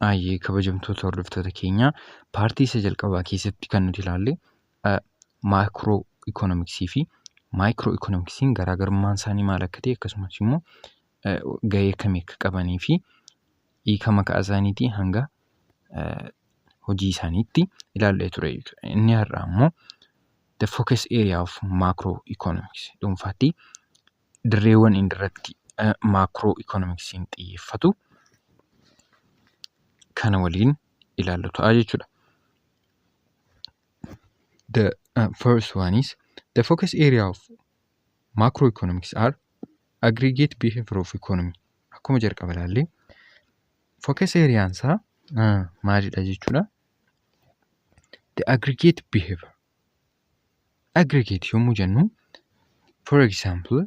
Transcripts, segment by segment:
Ayyee kabajamtoota hordoftoota keenyaa paartii isa jalqabaa keessatti kan nuti ilaalle maakroo ikoonomiksii fi maayikiroo ikoonomiksiin garaagarummaan isaanii maal akka ta'e akkasumas immoo gahee akkamii akka qabanii fi hiika maqaa isaaniitii hanga hojii isaaniitti ilaallee ture jechuudha. Inni har'aa immoo the focus area of macro economics dhuunfaatti dirreewwan inni irratti maakroo ikoonomiksiin xiyyeeffatu kana waliin ilaallu ta'a jechuudha. The first one is the focus area of macroeconomics are aggregate behavior of economy. Akkuma jalqaba ilaalle focus area isaa maalidha jechuudha. The aggregate behavior. Aggregate yommuu jennu for example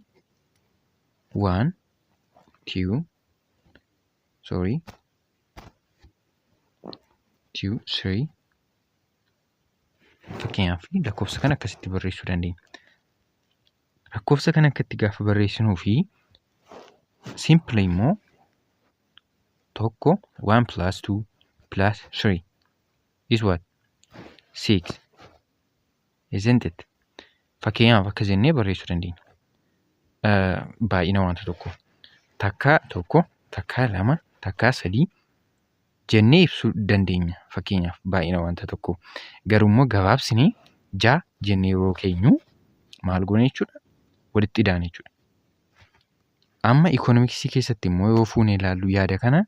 1 2 3 fakkeenyaaf lakkoofsa kana akkasitti barreessuu dandeenya. Lakkoofsa kana akkatti gaafa barreessinuu fi simply immoo tokko 1 plus 2 plus 3 is what 6 isn't it? Fakkeenyaaf akka jennee barreessuu dandeenya. Baay'ina wanta tokko takka tokko takka lama takka sadii jennee ibsuu dandeenya. Fakkeenyaaf baay'ina wanta tokko garuu immoo gabaabsinee 6 jennee yeroo keenyu maal goone jechuudha walitti hidhaan jechuudha. Amma ikoonomiksii keessatti immoo yoo fuunee ilaallu yaada kana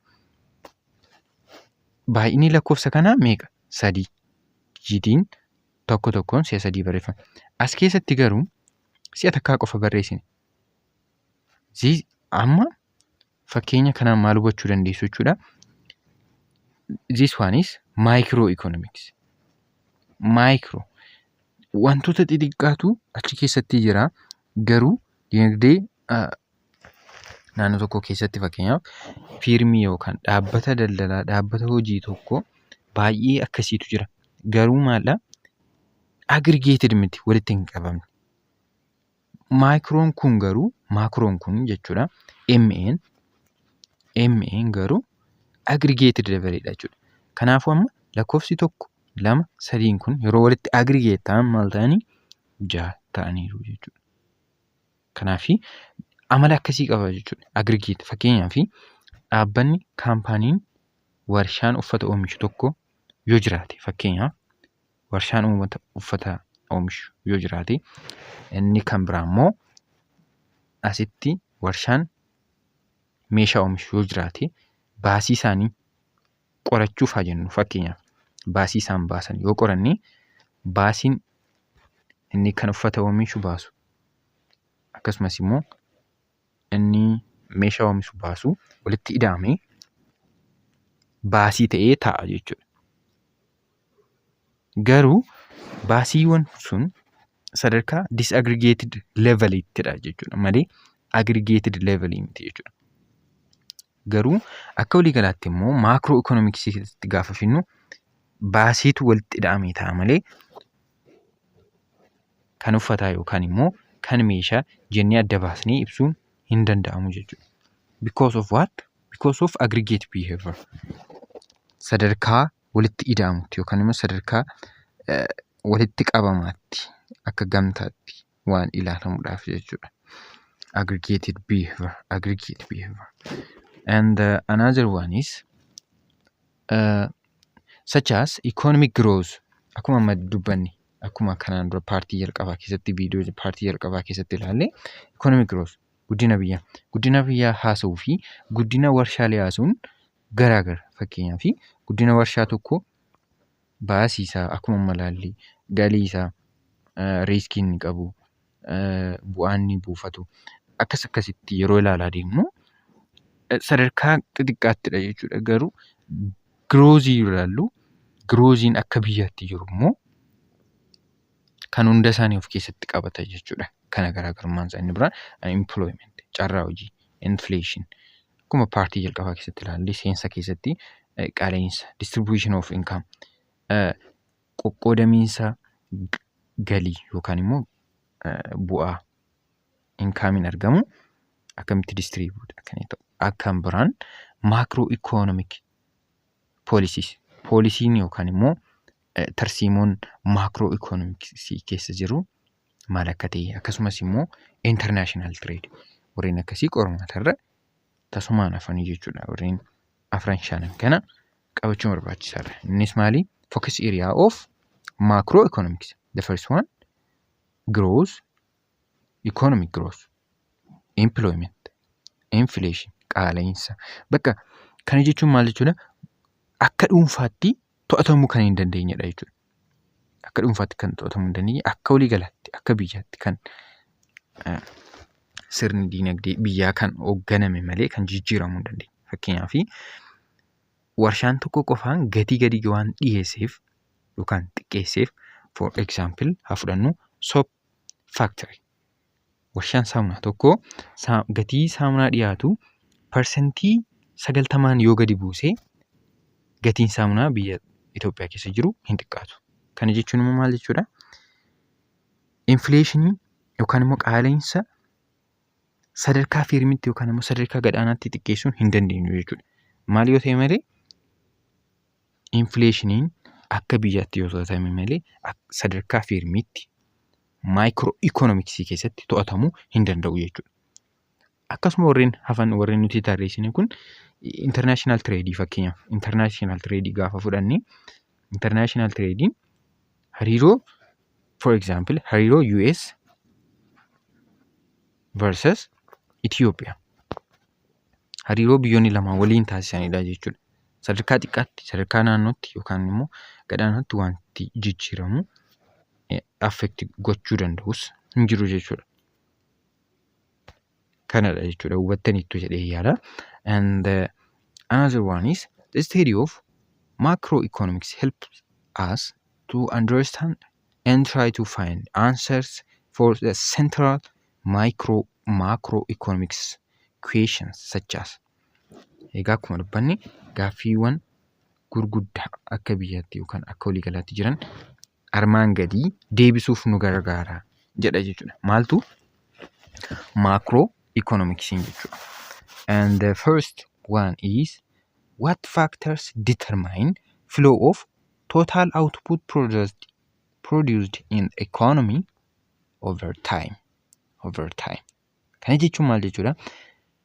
baay'inni lakkoofsa kanaa meeqa? 3 jitiin tokko tokkoon si'a 3 barreeffama. As keessatti garuu si'a takkaa qofa barreessine. Amma fakkeenya kanaan maal hubachuu dandeessu jechuudha. This one is microeconomics. Micro wantoota xixiqqaatu achi keessatti jira garuu dinagdee naannoo tokko keessatti fakkeenyaaf fiirmii yookaan dhaabbata daldalaa dhaabbata hojii tokko baay'ee akkasiitu jira garuu maal aggregated miti walitti hin qabamne. Maayikiroon kun garuu maakiroon kun jechuudha MN garuu aggregated dabareedha jechuudha. Kanaafuu amma lakkoofsi tokko 2 3 kun yeroo walitti aggregate ta'an maal ta'anii 6 ta'aniiru jechuudha. Kanaaf amala akkasii qaba jechuudha. Aggregate fakkeenyaaf dhaabbanni kaampaaniin warshaan uffata oomishu tokko yoo jiraate fakkeenyaaf warshaan uffata oomishu yoo jiraate inni kan biraa immoo asitti warshaan meeshaa oomishu yoo jiraate baasii isaanii qorachuuf haa jennu fakkeenyaaf baasii isaan baasan yoo qoranne baasiin inni kan uffata oomishu baasu akkasumas immoo inni meeshaa oomishu baasu walitti hidhamee baasii ta'ee ta'a jechuudha. Garuu baasiiwwan sun sadarkaa disaggregated levelittidha jechuudha malee aggregated levelii miti jechuudha. Garuu akka walii galaatti immoo maakroo ikoonomiksii keessatti gaafa finnu baasiitu walitti hidhamee ta'a malee kan uffataa yookaan immoo kan meeshaa jennee adda baasnee ibsuun hin danda'amu jechuudha. Because of what? Because of aggregate behavior. Sadarkaa walitti hidhamutti yookaan immoo sadarkaa walitti qabamaatti akka gamtaatti waan ilaalamuudhaaf jechuudha. Aggregated behavior. And another one is such as economic growth. Akkuma amma dubbanne akkuma kanaan dura paartii jalqabaa keessatti viidiyoo paartii jalqabaa keessatti ilaalle economic growth guddina biyyaa haasa'uu fi guddina warshaalee haasa'uun garaagara. Fakkeenyaaf guddina warshaa tokko baasii isaa akkuma malaalli galii isaa riiskii inni qabu bu'aan inni buufatu akkasitti yeroo ilaalaa deemnu sadarkaa xixiqqaattidha jechuudha. Garuu giroozii ilaallu girooziin akka biyyaatti jiru immoo kan hunda isaanii of keessatti qabata jechuudha. Kana garaagarummaan isaa inni biraan employment carraa hojii inflation akkuma paartii jalqabaa keessatti ilaalle seensa keessatti qaala'insa distribution of income qoqqoodamiinsa galii yookaan immoo bu'aa inkaamiin argamu akkamitti distribuute kan ta'u. Akkam biraan maakroo ikoonomik policies. Poolisiin yookaan immoo tarsiimoon macro economics keessa jiru maal akka ta'e akkasumas immoo international trade warreen akkasii qormaatarra tasumaan hafanii jechuudha. Warreen afran shanan kana qabachuun barbaachisaadha. Innis maali? Focus area of macro economics. The first one, growth, economic growth, employment, inflation, qaala'insa. Bakka kana jechuun maal jechuudha? Akka dhuunfaatti to'atamuu kan hin dandeenyedha jechuudha. Akka dhuunfaatti kan to'atamuu hin dandeenye, akka waliigalaatti, akka biyyaatti kan sirni diinagdee biyyaa kan hoogganame malee kan jijjiiramuu hin dandeenye. Fakkeenyaaf warshaan tokko qofaan gatii gadi waan dhiyeesseef yookaan xiqqeesseef, for example haa fudhannu soap factory. Warshaan saamunaa tokko gatii saamunaa dhiyaatu parsentii 90 yoo gadi buusee gatiin saamunaa biyya Itoophiyaa keessa jiru hin xiqqaatu. Kana jechuun immoo maal jechuudha? Infleeshinii yookaan immoo qaala'insa sadarkaa firmiitti yookaan immoo sadarkaa gadaanaatti xiqqeessuun hin dandeenyu jechuudha. Maal yoo ta'e malee infleeshiniin akka biyyaatti yoo to'atame malee sadarkaa firmiitti maayikiroo ikoonomiksii keessatti to'atamuu hin danda'u jechuudha. Akkasuma warreen hafan warreen nuti tarreessine kun international trade fakkeenyaaf international trade gaafa fudhanne international trade hariiroo for example hariiroo US versus Ethiopia hariiroo biyyoonni lama waliin taasisanidha jechuudha. Sadarkaa xiqqaatti sadarkaa naannootti yookaan immoo gadaanaatti wanti jijjiiramu affect gochuu danda'us hin jiru jechuudha. Kanadha jechuudha hubattaniittu jedhee yaada. And another one is the study of macroeconomics helps us to understand and try to find answers for the central macroeconomics questions such as. Egaa akkuma dubbanne gaaffiiwwan gurguddaa akka biyyaatti yookaan akka waliigalaatti jiran armaan gadii deebisuuf nu gargaara jedha jechuudha. Maaltu? Macroeconomicsiin jechuudha. And the first one is what factors determine flow of total output produced in economy over time. Kana jechuun maal jechuudha?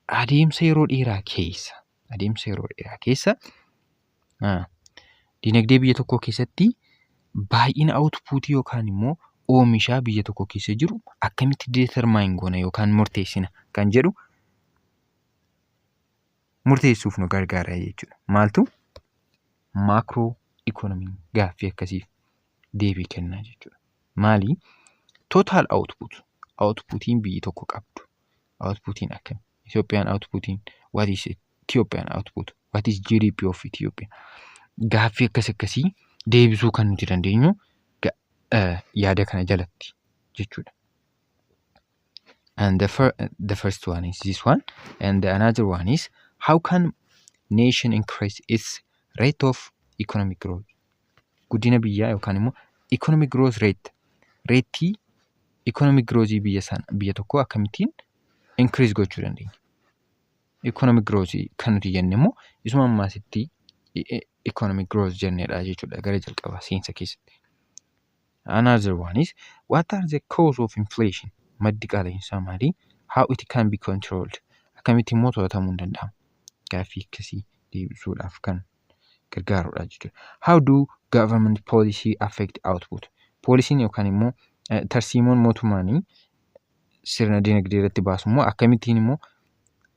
Adeemsa yeroo dheeraa keessa dinagdee biyya tokko keessatti baay'ina outpuutii yookaan immoo oomishaa biyya tokko keessa jiru akkamitti determine goona yookaan murteessina kan jedhu murteessuuf nu gargaara jechuudha. Maaltu? Macro economy gaaffii akkasiif deebii kennaa jechuudha. Maali? Total outputiin biyyi tokko qabdu. Outputiin akkami? Ethiopian outputiin what is Ethiopian output? What is GDP of Ethiopia? Gaaffii akkasii deebisuu kan nuti dandeenyu yaada kana jalatti jechuudha. And the first one is this one, and another one is how can nation increase its rate of economic growth? Guddina biyyaa yookaan immoo economic growth rate economic growth biyya tokko akkamittiin increase gochuu dandeenya? Economic growth kan nuti jenne immoo isuma ammaasitti economic growth jenneedha jechuudha gara jalqabaa seensa keessatti. Another one is what are the cause of inflation? Maddi qaala'insaa maali? How it can be controlled? Akkamitti immoo to'atamuu hin danda'amu? Gaaffii akkasii deebisuudhaaf kan gargaarudha jechuudha. How do government policy affect output? Poolisiin yookaan immoo tarsiimoon mootummaanii sirna dinagdee irratti baasu immoo akkamittiin immoo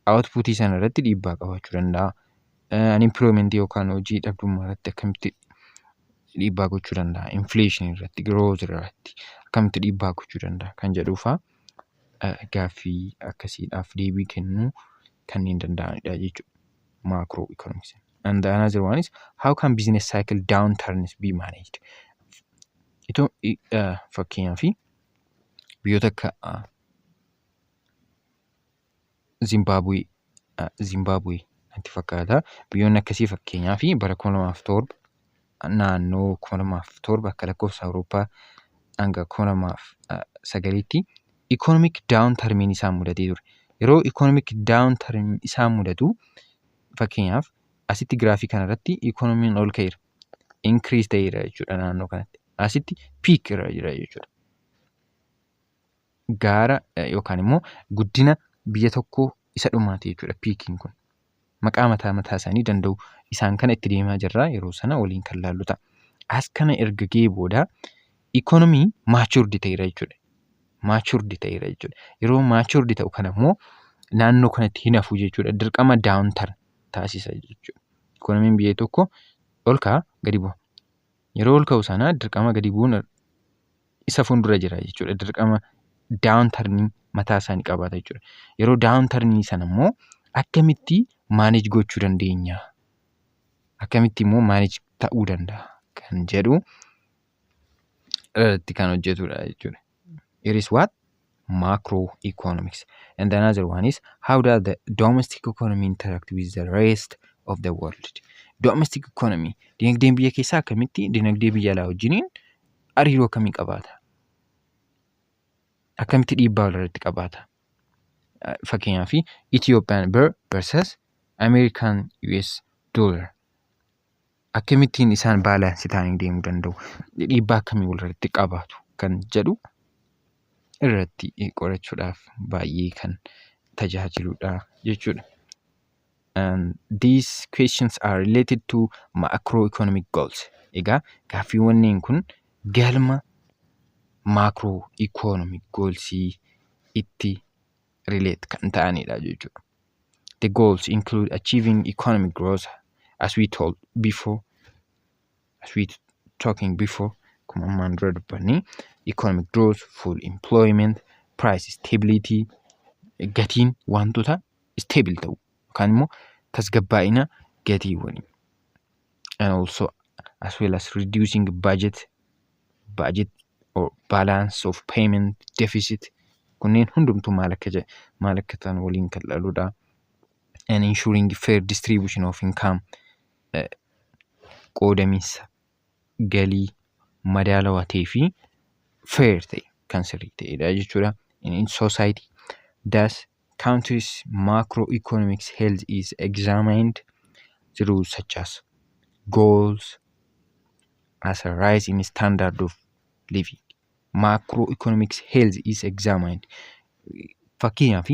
outputii sana irratti dhiibbaa qabaachuu danda'a? Unemployment yookaan hojii dhabdummaa irratti akkamitti dhiibbaa gochuu danda'a? Inflation irratti, growth irratti akkamitti dhiibbaa gochuu danda'a kan jedhuufaa gaaffii akkasiidhaaf deebii kennuu kanneen danda'anidha jechuudha. Macroeconomics. And another one is how can business cycle downturns be managed? Fakkeenyaaf biyyoota akka Zimbabwe natti fakkaata. Biyyoonni akkasii fakkeenyaaf bara 2007 naannoo 2007 akka lakkoofsa Awurooppaa hanga 2009tti economic downturn isaan mudatee ture. Yeroo economic downturn isaan mudatu fakkeenyaaf asitti giraafii kanarratti ikoonomiin ol ka'eera. Increase ta'eera jechuudha naannoo kanatti. Asitti peak irra jira jechuudha. Gaara yookaan immoo guddina biyya tokkoo isa dhumaati jechuudha piikiin kun. Maqaa mataa isaanii danda'u. Isaan kana itti deemaa jirra yeroo sana waliin kan laallu ta'a. As kana erga ga'ee booda ikoonomii maachurdi ta'eera jechuudha. Maachurdi ta'eera jechuudha. Yeroo maachurdi ta'u kana immoo naannoo kanatti hin hafu jechuudha. Dirqama daawuntar taasisa jechuudha. Ikoonomiin biyya tokko ol ka'a gadi bu'a. Yeroo ol ka'u sana dirqama gadi bu'uun isa fuuldura jira jechuudha. Dirqama daawuntarnii mataa isaanii qabaata jechuudha. Yeroo daawuntarnii sana immoo akkamitti maaneej gochuu dandeenya? Akkamitti immoo maaneej ta'uu danda'a kan jedhu irratti kan hojjetudha jechuudha. It is what? Macroeconomics. And another one is how does the domestic economy interact with the rest of the world? Domestic economy. Dinagdeen biyya keessaa akkamitti dinagdee biyya alaa wajjiniin hariiroo akkamii qabaata? Akkamitti dhiibbaa walirratti qabaata? Fakkeenyaaf Ethiopian birr versus American US dollar. Akkamittiin isaan baalaansii ta'anii deemuu danda'u? Dhiibbaa akkamii walirratti qabaatu kan jedhu irratti qorachuudhaaf baay'ee kan tajaajiludha jechuudha. And these questions are related to macroeconomic goals. Egaa gaaffiiwwanneen kun galma macroeconomic goalsii itti relate kan ta'anidha jechuudha. The goals include achieving economic growth, as we told before, kuma ammaan dura dubbanne, economic growth, full employment, price stability, gatiin wantoota stable ta'u yookaan immoo tasgabbaa'ina gatiiwwanii. And also as well as reducing budget or balance of payment deficit. Kunneen hundumtuu maal akka ta'an waliin kan laaludha. And ensuring fair distribution of income, qoodamiinsa galii madaalawaa ta'ee fi fair ta'e kan sirrii ta'edha jechuudha. In society, thus countries' macroeconomic health is examined through such as goals as a rise in standard of living. Macroeconomic health is examined. Fakkeenyaaf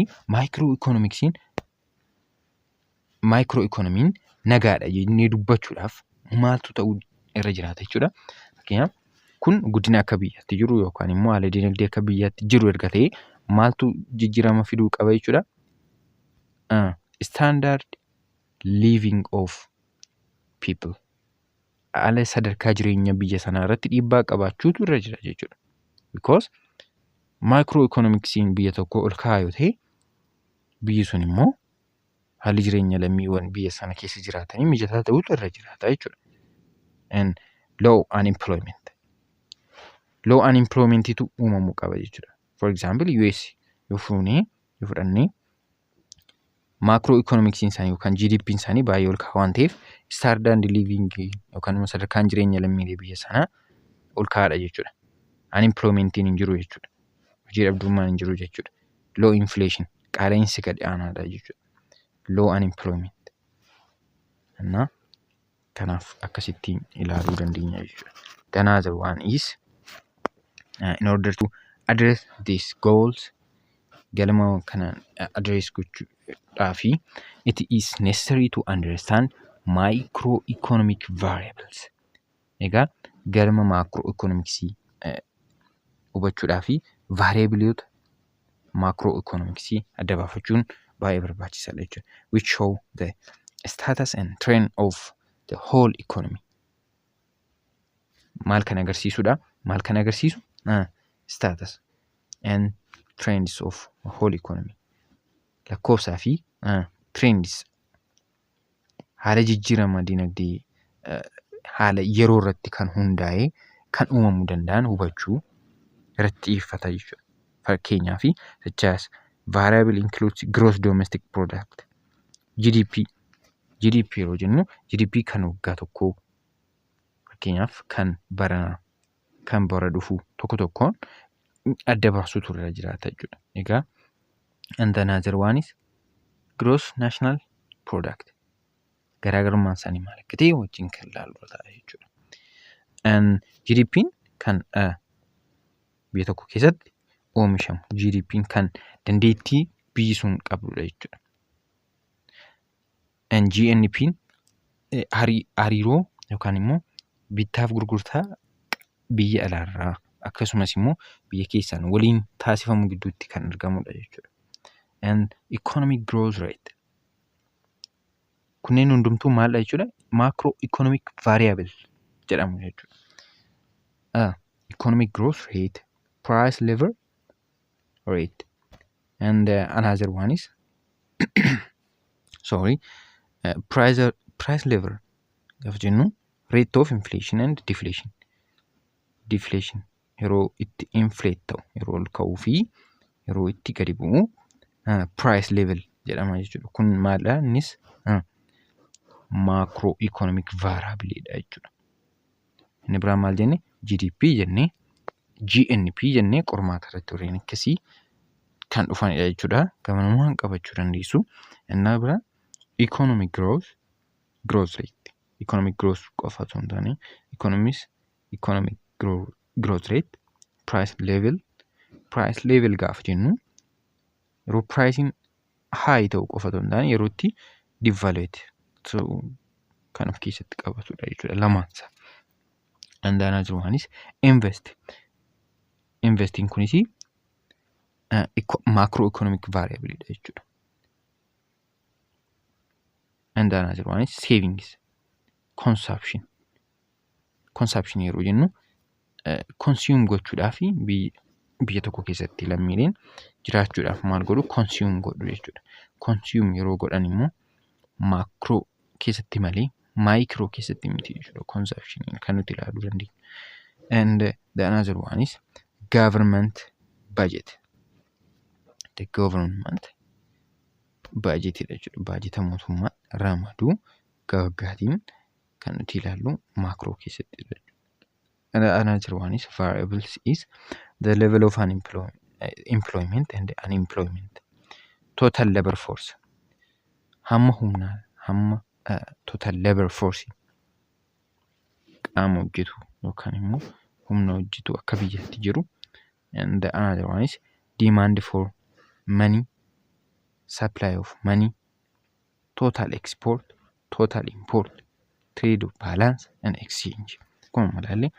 microeconomiin nagaadha jennee dubbachuudhaaf maaltu ta'uu irra jiraata jechuudha. Fakkeenyaaf kun guddina akka biyyaatti jiru yookaan immoo haala dinagdee akka biyyaatti jiru erga ta'e maaltu jijjiirama fiduu qaba jechuudha. Standard living of people. Haala sadarkaa jireenya biyya sanaa irratti dhiibbaa qabaachuutu irra jira jechuudha. Because microeconomicsiin biyya tokko ol ka'aa yoo ta'e biyyi sun immoo haalli jireenya lammiiwwan biyya sana keessa jiraatanii mijataa ta'utu irra jiraata jechuudha. And low unemployment. Low unemploymentiitu uumamuu qaba jechuudha. For example, US yoo fudhannee macroeconomicsiin isaanii yookaan GDP'n isaanii baay'ee ol ka'aa waan ta'eef standard living yookaan immoo sadarkaan jireenya lammiilee biyya sanaa ol ka'aadha jechuudha. Unemploymentiin hin jiru jechuudha. Hojii dhabdummaan hin jiru jechuudha. Low inflation, qaala'insi gad aanaadha jechuudha. Low unemployment. Kanaaf akkasittiin ilaaluu dandeenya jechuudha. The another one is in order to address these goals, galma kana address gochuudhaafi it is necessary to understand microeconomic variables. Egaa galma macroeconomicsii hubachuudhaafi variabiliyoota macroeconomicsii adda baafachuun baay'ee barbaachisaadha jechuudha. Which show the status and trend of the whole economy. Maal kan agarsiisudha? Maal kan agarsiisu? Status and trends of the whole economy. Lakkoofsaa fi trends haala jijjiirama dinagdee haala yeroo irratti kan hundaa'e kan uumamuu danda'an hubachuu irratti xiyyeeffata jechuudha. Fakkeenyaaf such as variable includes gross domestic product, GDP. GDP yeroo jennu GDP kan waggaa tokkoo fakkeenyaaf kan bara dhufu tokko tokkoon adda baasuutu irra jiraata jechuudha. Egaa and another one is gross national product. garaagarummaan isaanii maal akka ta'e wajjin kan ilaallu ta'a jechuudha. GDP'n kan biyya tokko keessatti oomishamu. GDP'n kan dandeettii biyyi sun qabdudha jechuudha. GNP'n hariiroo yookaan immoo bittaaf gurgurtaa biyya alaarraa akkasumas immoo biyya keessaan waliin taasifamu gidduutti kan argamudha jechuudha. Economic growth rate. Kunneen hundumtuu maalidha jechuudha? Macro economic variable jedhamu jechuudha. Economic growth rate, price level rate, and another one is price level gaafa jennu rate of inflation and deflation. Deflation yeroo itti inflate ta'u yeroo ol ka'uu fi yeroo itti gadi bu'u price level jedhama jechuudha. Kun maalidha? Innis macro economic variable dha jechuudha. Inni biraan maal jenne? GDP jennee GNP jennee qormaata irratti warreen akkasii kan dhufanidha jechuudha. Gamanumaan qabachuu dandeessu. Inni biraan economic growth rate. Economic growth qofa osoo hin taane economic growth rate, price level gaafa jennu yeroo pricing high ta'u qofa osoo hin taane yeroo itti devaluate kan of keessatti qabatudha jechuudha lamaansa. And another one is investing kunis macro economic variable dha jechuudha. And another one is savings, consumption yeroo jennu consume gochuudhaaf biyya tokko keessatti lammiileen jiraachuudhaaf maal godhu? Consume godhu jechuudha. Consume yeroo godhan immoo macro keessatti malee micro keessatti miti jechuudha. Consumption kan nuti ilaaluu dandeenya. And the another one is government budget. The government budget jechuudha. Baajeta mootummaa ramaduu gaggaatiin kan nuti ilaallu macro keessatti. And another one is variables is the level of employment and unemployment. Total labor force. Hamma total labor force qaama hojjetu yookaan immoo humna hojjetu akka biyyatti jiru. And the another one is demand for money, supply of money, total export, total import, trade balance and exchange. Akkuma malaallee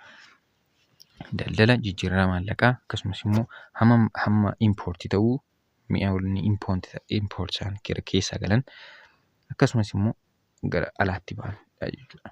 daldala jijjiirraa maallaqaa akkasumas immoo hamma importii ta'uu mi'a waliin import isaan keessaa galan akkasumas immoo gara alaatti ba'an jechuudha.